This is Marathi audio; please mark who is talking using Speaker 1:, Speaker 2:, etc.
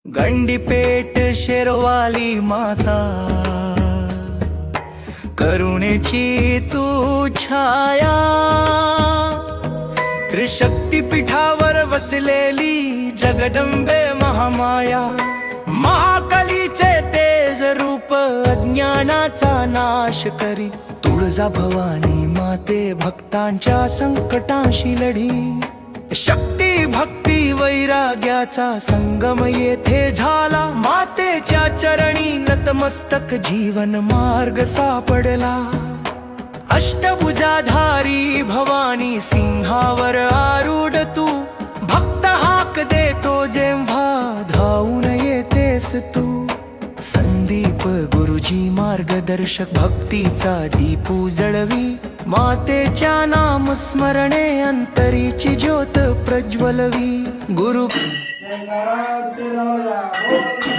Speaker 1: गंडीपेठ शेरवाली माता, करुणेची तू छाया, त्रिशक्तिपीठावर वसलेली जगदंबे महामाया, महाकालीचे तेज रूप अज्ञानाचा नाश करी, तुळजा भवानी माते भक्तांच्या संकटांशी लढी, शक्ती भक्ती वैराग्याचा संगम येथे झाला, मातेच्या चरणी नतमस्तक जीवन मार्ग सापडला, अष्टभुजाधारी भवानी सिंहावर आरूढ तू, भक्त हाक देतो जेव्हा धावून येतेस तू, संदीप गुरुजी मार्गदर्शक भक्तीचा दीप उजळवी, मातेच्या नाम स्मरणे अंतरीची ज्योत प्रज्वलवी, गुरु
Speaker 2: जयकारा श्री राम